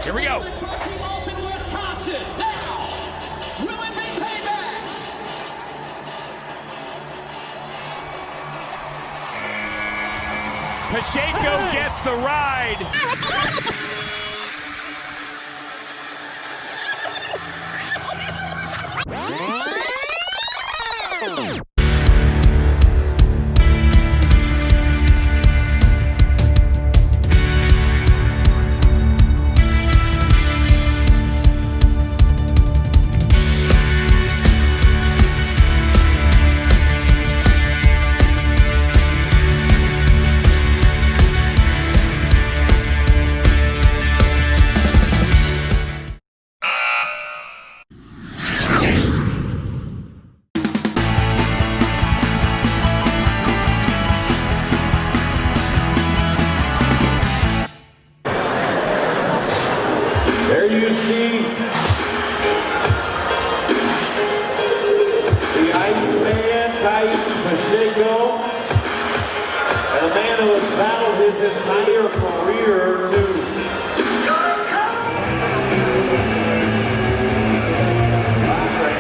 Here we go. Pacheco gets the ride. There you see the Iceman, Kaique Pacheco, a man who has battled his entire career to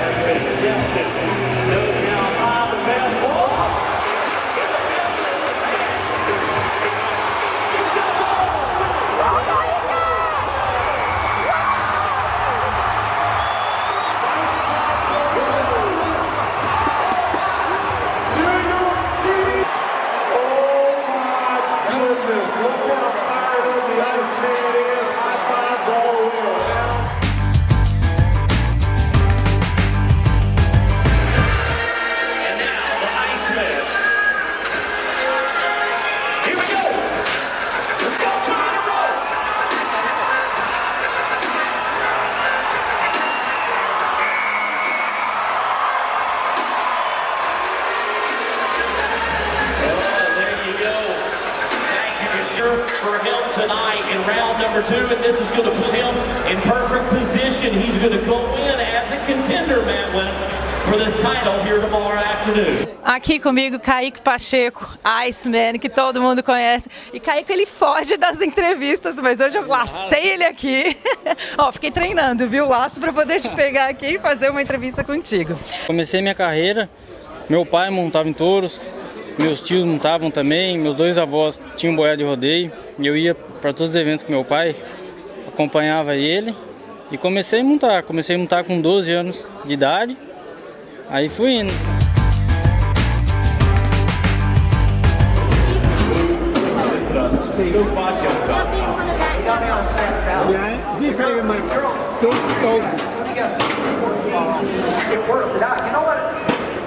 has been tested, no doubt, by the best ball. For him tonight in round number 2, and this is going to put him in perfect position. He's going to go in as a contender, Madeline, for this title here tomorrow afternoon. Aqui comigo, Kaique Pacheco, Iceman, que todo mundo conhece. E Kaique, ele foge das entrevistas, mas hoje eu lacei ele aqui. Ó, fiquei treinando, viu, o laço para poder te pegar aqui e fazer uma entrevista contigo. Comecei minha carreira, meu pai montava em touros, meus tios montavam também, meus dois avós tinham boiada de rodeio e eu ia para todos os eventos com meu pai, acompanhava ele e comecei a montar com 12 anos de idade, aí fui indo.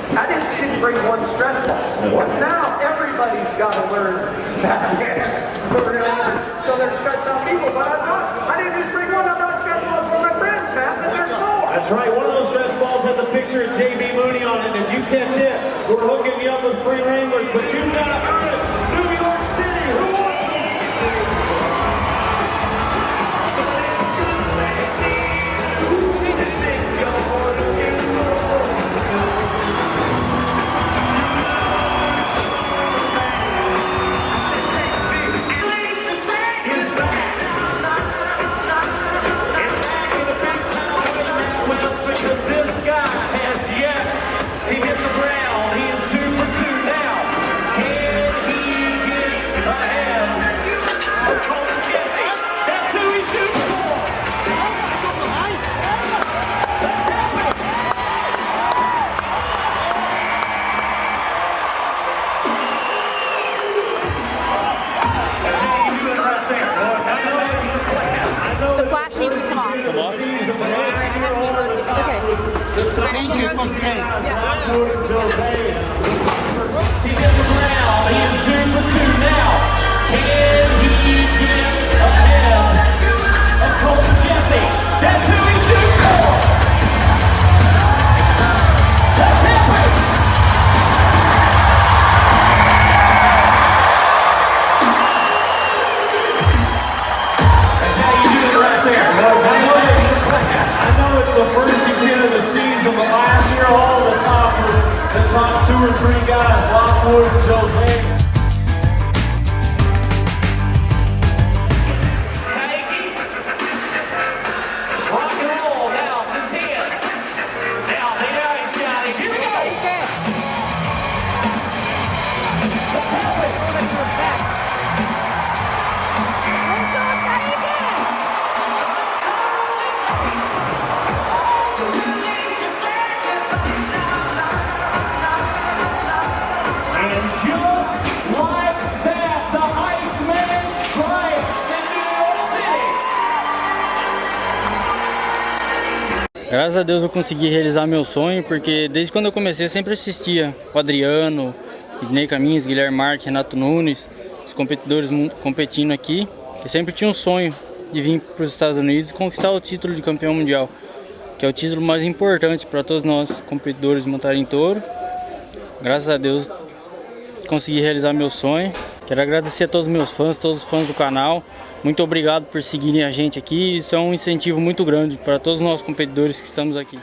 I didn't bring one stress ball. Well, now everybody's got to learn that dance. So they're stressed out people, but I'm not. I didn't just bring one. I'm not stress balls for my friends, man. But there's more. That's right. One of those stress balls has a picture of JB Mooney on it. If you catch it, we're hooking you up with free wranglers, but you gotta earn it. New York City, who wants it? The first weekend of the season, but last year all the top Graças a Deus eu consegui realizar meu sonho, porque desde quando eu comecei eu sempre assistia o Adriano, Idnei Caminhos, Guilherme Marques, Renato Nunes, os competidores competindo aqui. Eu sempre tinha um sonho de vir para os Estados Unidos e conquistar o título de campeão mundial, que é o título mais importante para todos nós competidores de montar em touro. Graças a Deus consegui realizar meu sonho. Quero agradecer a todos os meus fãs, todos os fãs do canal. Muito obrigado por seguirem a gente aqui. Isso é um incentivo muito grande para todos nós competidores que estamos aqui.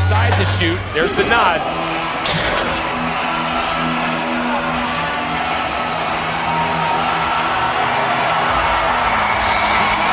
Side to shoot. There's the nod.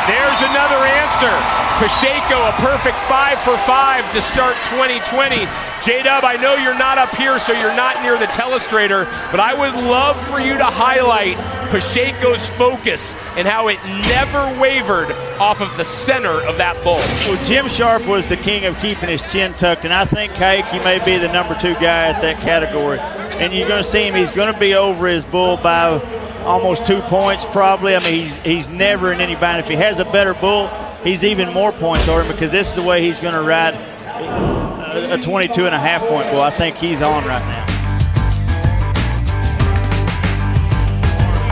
There's another answer. Pacheco, a perfect 5 for 5 to start 2020. J-Dub, I know you're not up here, so you're not near the telestrator, but I would love for you to highlight Pacheco's focus and how it never wavered off of the center of that bull. Well, Jim Sharp was the king of keeping his chin tucked, and I think Kaique may be the number 2 guy at that category. And you're going to see him, he's going to be over his bull by almost 2 points probably. I mean, he's never in any bind. If he has a better bull, he's even more points over him, because this is the way he's going to ride a 22.5 point bull. I think he's on right now.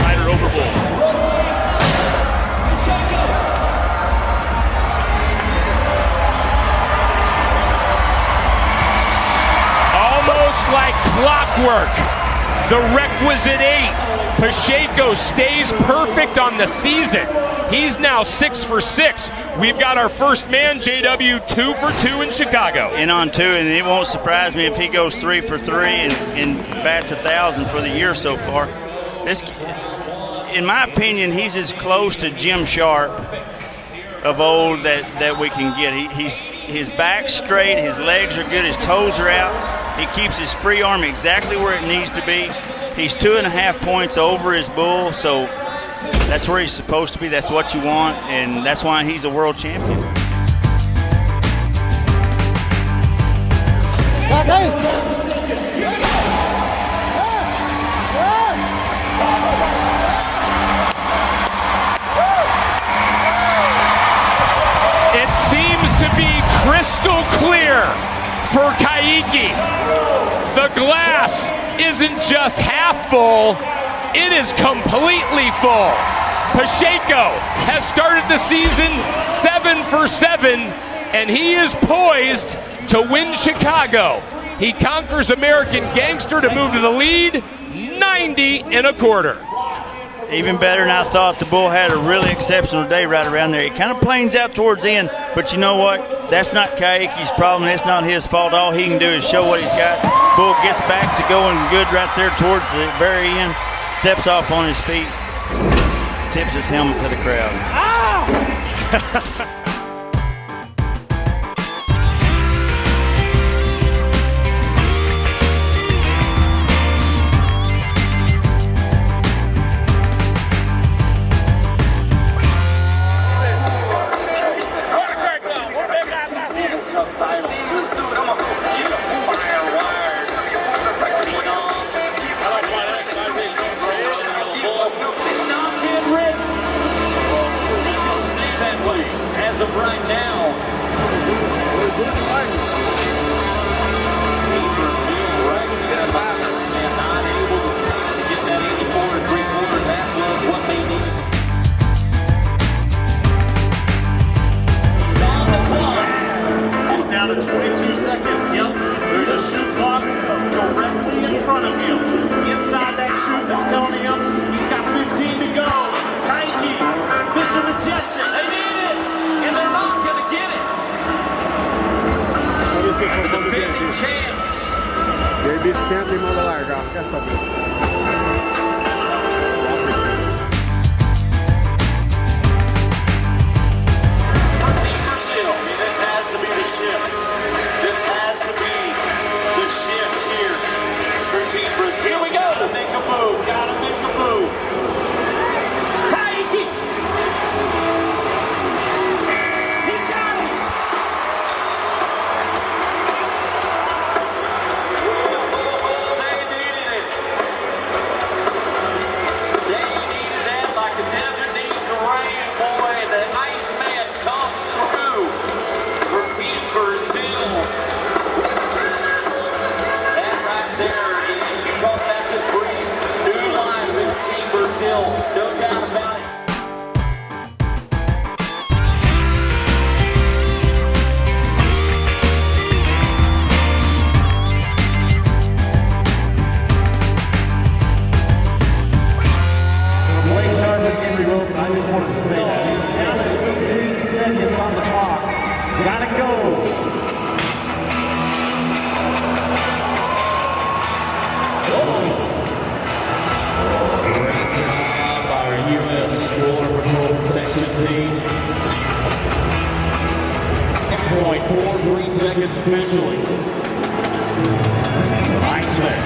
Rider over bull. Almost like clockwork. The requisite 8. Pacheco stays perfect on the season. He's now 6 for 6. We've got our first man, JW, 2 for 2 in Chicago. In on 2, and it won't surprise me if he goes 3 for 3 and bats 1,000 for the year so far. This, in my opinion, he's as close to Jim Sharp of old that we can get. His back's straight, his legs are good, his toes are out. He keeps his free arm exactly where it needs to be. He's 2.5 points over his bull, so that's where he's supposed to be. That's what you want, and that's why he's a world champion. It seems to be crystal clear for Kaique. The glass isn't just half full, it is completely full. Pacheco has started the season 7 for 7, and he is poised to win Chicago. He conquers American Gangster to move to the lead, 90 1/4. Even better than I thought. The bull had a really exceptional day right around there. It kind of planes out towards the end, but you know what? That's not Kaique's problem. That's not his fault. All he can do is show what he's got. Bull gets back to going good right there towards the very end, steps off on his feet, tips his helmet to the crowd. As of right now, Steve Brazil right there, and not able to get that 84 3/4. That was what they needed. He's on the clock. It's down to 22 seconds. Yep. There's a shoot clock directly in front of him. Inside that shoot that's telling him he's got 15 to go. Kaique, Mr. Majestic. And they're not going to get it. The defending champs. Ele senta e manda largar, não quer saber. This has to be the shift. This has to be the shift here for Team Brazil. Here we go. Gotta make a move. Gotta make a move. Kaique. He got it. Team Brazil. That right there is, you talk about just breathing new life in Team Brazil, no doubt about it. I just wanted to say that. Down to 18 seconds on the clock. Gotta go. By our U.S. Border Patrol Protection Team. 10.43 seconds officially. Iceman.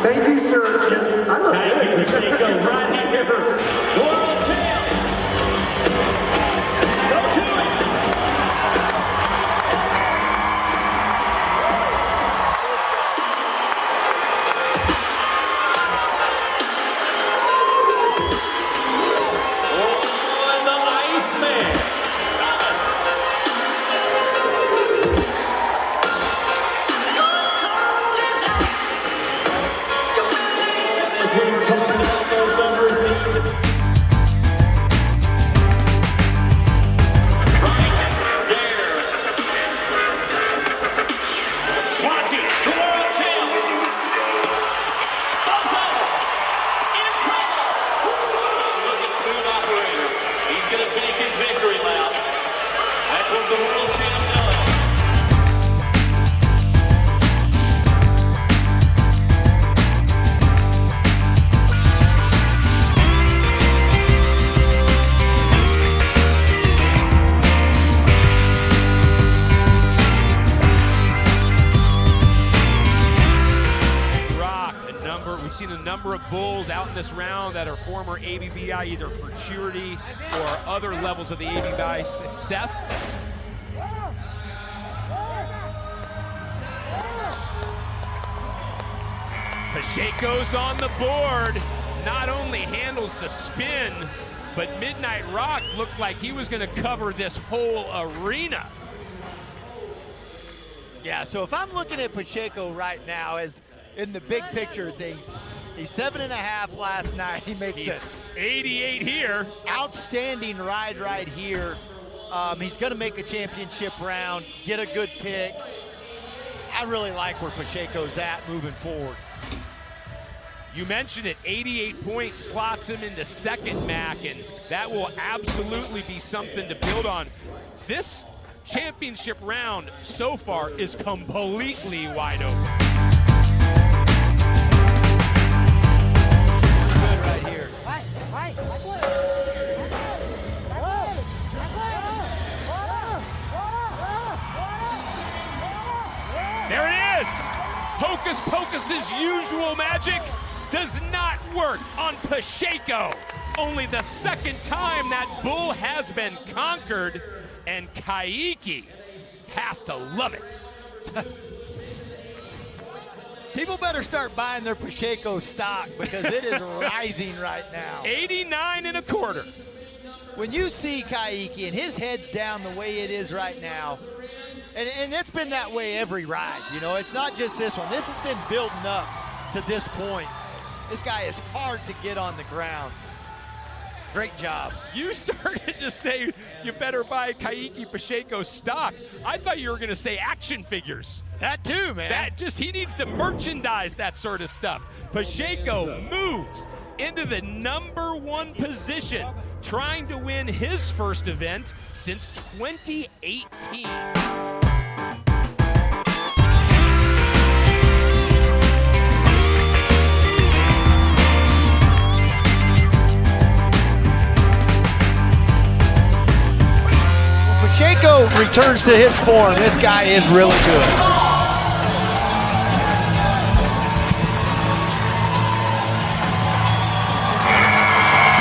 Thank you, sir. I look Kaique good. Pacheco right here. World champ. Go to it. Oh, and the Iceman. We've seen a number of bulls out in this round that are former ABBI, either futurity or other levels of the ABBI success. Pacheco's on the board, not only handles the spin, but Midnight Rock looked like he was going to cover this whole arena. Yeah, so if I'm looking at Pacheco right now as in the big picture of things, he's 7.5 last night. He makes it 88 here. Outstanding ride right here. He's going to make a championship round, get a good pick. I really like where Pacheco's at moving forward. You mentioned it, 88 points slots him into second, Mac, and that will absolutely be something to build on. This championship round so far is completely wide open. Good right here. is! Hocus Pocus's usual magic does not work on Pacheco. Only the second time that bull has been conquered, and Kaique has to love it. People better start buying their Pacheco stock because it is rising right now. 89 1/4. When you see Kaique and his head's down the way it is right now, and it's been that way every ride, you know, it's not just this one. This has been building up to this point. This guy is hard to get on the ground. Great job. You started to say you better buy Kaique Pacheco stock. I thought you were going to say action figures. That too, man. He needs to merchandise that sort of stuff. Pacheco moves into the #1 position, trying to win his first event since 2018. Pacheco returns to his form. This guy is really good.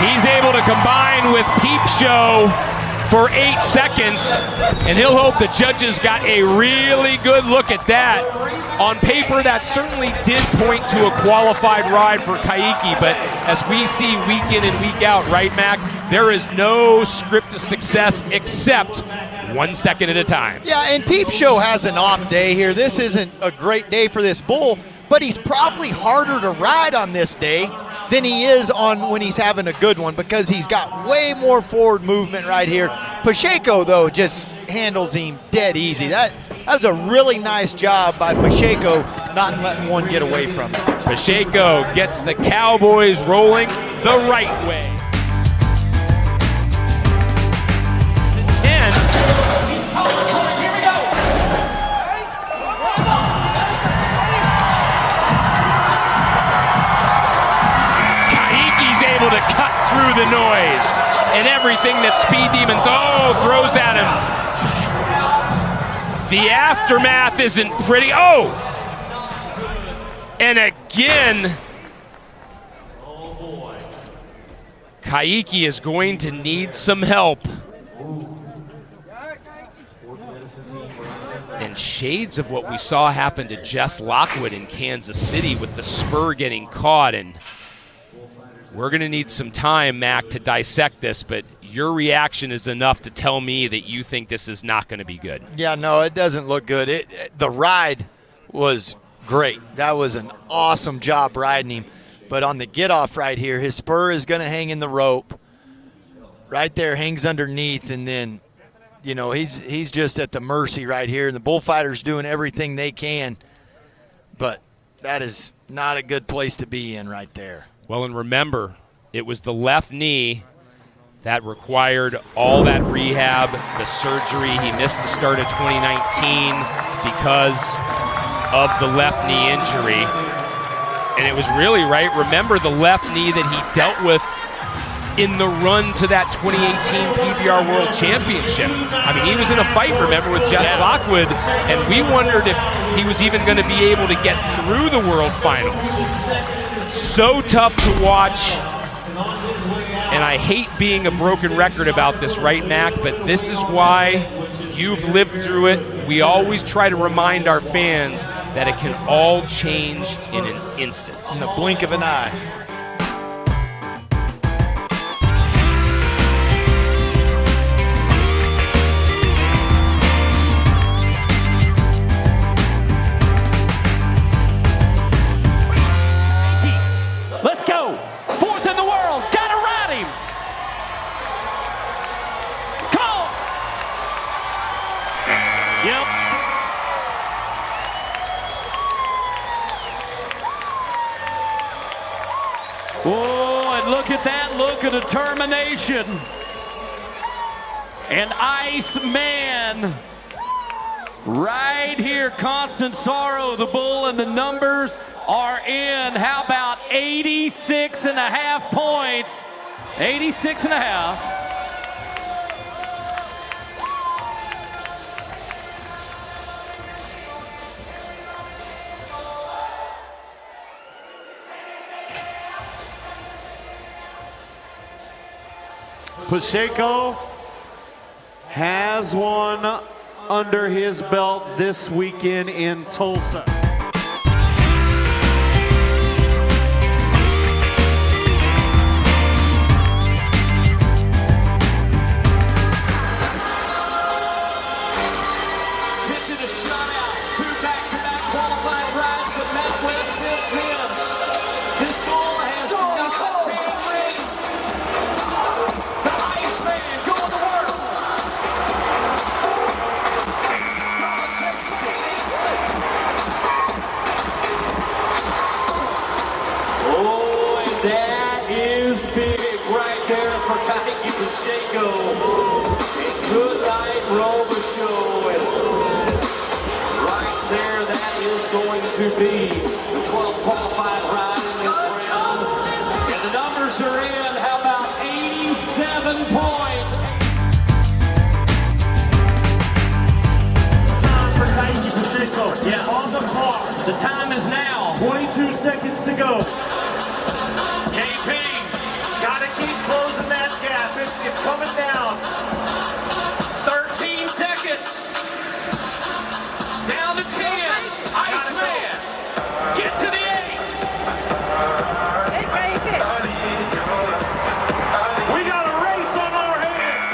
He's able to combine with Peep Show for 8 seconds, and he'll hope the judges got a really good look at that. On paper, that certainly did point to a qualified ride for Kaique, but as we see week in and week out, right, Mac, there is no script to success except 1 second at a time. Yeah, and Peep Show has an off day here. This isn't a great day for this bull, but he's probably harder to ride on this day than he is on when he's having a good one because he's got way more forward movement right here. Pacheco, though, just handles him dead easy. That was a really nice job by Pacheco not letting one get away from him. Pacheco gets the Cowboys rolling the right way. 10. Kaique's able to cut through the noise and everything that Speed Demons throws at him. The aftermath isn't pretty. And again, Kaique is going to need some help. And shades of what we saw happen to Jess Lockwood in Kansas City with the spur getting caught. And we're going to need some time, Mac, to dissect this, but your reaction is enough to tell me that you think this is not going to be good. Yeah, no, it doesn't look good. The ride was great. That was an awesome job riding him. But on the get-off right here, his spur is going to hang in the rope. Right there, hangs underneath, and then, you know, he's just at the mercy right here. And the bullfighter's doing everything they can. But that is not a good place to be in right there. Well, and remember, it was the left knee that required all that rehab, the surgery. He missed the start of 2019 because of the left knee injury. And it was really, right, remember the left knee that he dealt with in the run to that 2018 PBR World Championship. I mean, he was in a fight, remember, with Jess Lockwood, and we wondered if he was even going to be able to get through the World Finals. So tough to watch, and I hate being a broken record about this, right, Mac? But this is why you've lived through it. We always try to remind our fans that it can all change in an instant. In the blink of an eye. Let's go. Fourth in the world. Gotta ride him. Come on. Yep. Oh, and look at that look of determination. And Iceman right here. Constant Sorrow, the bull, and the numbers are in. How about 86.5 points? 86.5. Pacheco has one under his belt this weekend in Tulsa. For Kaique Pacheco, a good night rover show, and right there, that is going to be the 12th qualified ride in this round, and the numbers are in. How about 87 points? Time for Kaique Pacheco, yeah, on the bar. The time is now. 22 seconds to go. KP. Gotta keep closing that gap. It's coming down. 13 seconds. Down to 10. Iceman. Get to the 8. Hey, Kaique. We got a race on our hands.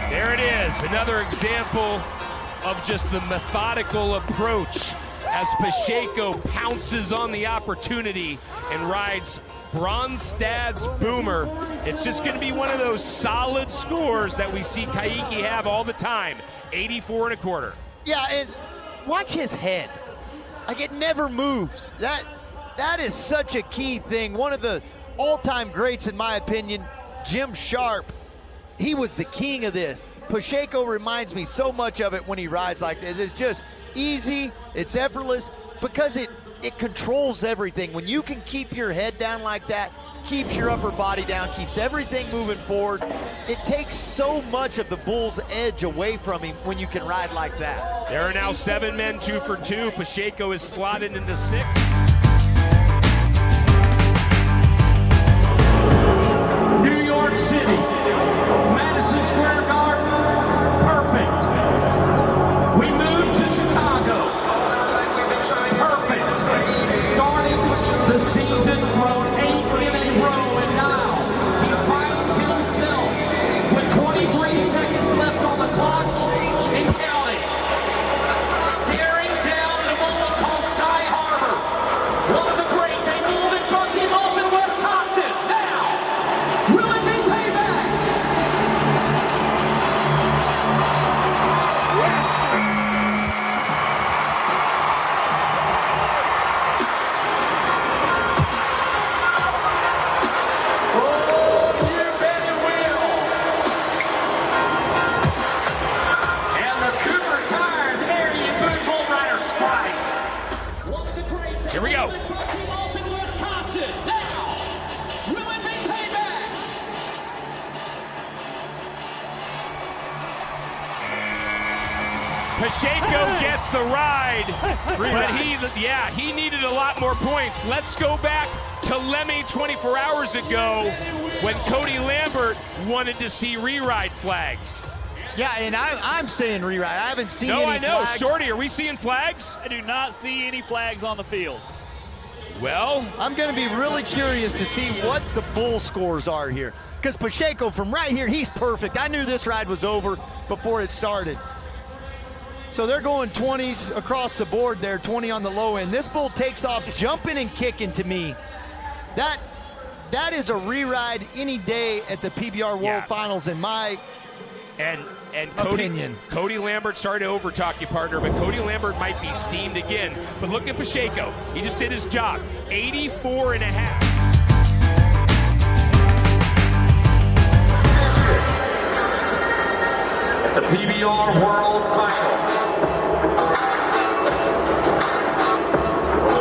There it is, another example of just the methodical approach as Pacheco pounces on the opportunity and rides Bronstad's Boomer. It's just going to be one of those solid scores that we see Kaique have all the time, 84 1/4. Yeah, and watch his head. Like, it never moves. That is such a key thing. One of the all-time greats, in my opinion, Jim Sharp, he was the king of this. Pacheco reminds me so much of it when he rides like this. It's just easy, it's effortless, because it controls everything. When you can keep your head down like that, keeps your upper body down, keeps everything moving forward, it takes so much of the bull's edge away from him when you can ride like that. There are now 7 men 2 for 2. Pacheco is slotted into 6th. New York City, Madison Square Garden, perfect. We moved to Chicago, perfect. Starting the season, rode 8 in a row, and now he finds himself with 23 seconds left on the clock and counting. Staring down at a bowl called Sky Harbor. One of the greats, a bull that bucked him off in Wisconsin. Now, will it be payback? Oh, you bet it will. And the Cooper Tires Area Boot Bull Rider strikes. One of the greats. Here we go. That bucked him off in Wisconsin. Now, will it be payback? Pacheco gets the ride, but he needed a lot more points. Let's go back to Leme 24 hours ago when Cody Lambert wanted to see re-ride flags. Yeah, and I'm saying rewrite. I haven't seen No, any I know. flags. Shorty, are we seeing flags? I do not see any flags on the field. Well, I'm going to be really curious to see what the bull scores are here. Because Pacheco, from right here, he's perfect. I knew this ride was over before it started. So they're going 20s across the board there, 20 on the low end. This bull takes off jumping and kicking to me. That is a re-ride any day at the PBR World Finals in my and opinion. Cody Lambert, sorry to overtalk you, partner, but Cody Lambert might be steamed again. But look at Pacheco. He just did his job. 84 1/2. At the PBR World Finals,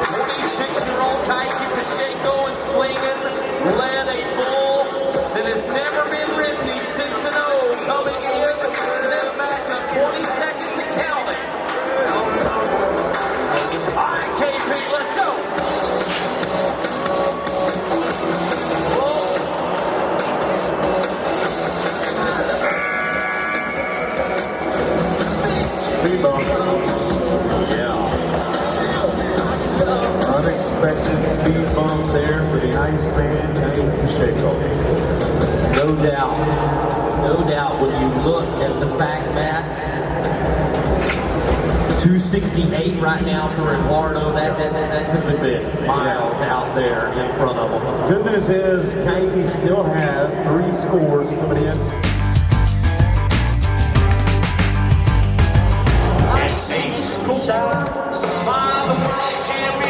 26-year-old Kaique Pacheco and swinging, led a bull that has never been ridden. He's 6-0 coming into this matchup, 20 seconds and counting. All right, KP, let's go. Speed bump. Yeah. Unexpected speed bump there for the Iceman, Kaique Pacheco. No doubt. No doubt when you look at the fact that 268 right now for Eduardo, that could have been miles out there in front of him. Good news is Kaique still has 3 scores coming in. A score by the world champion.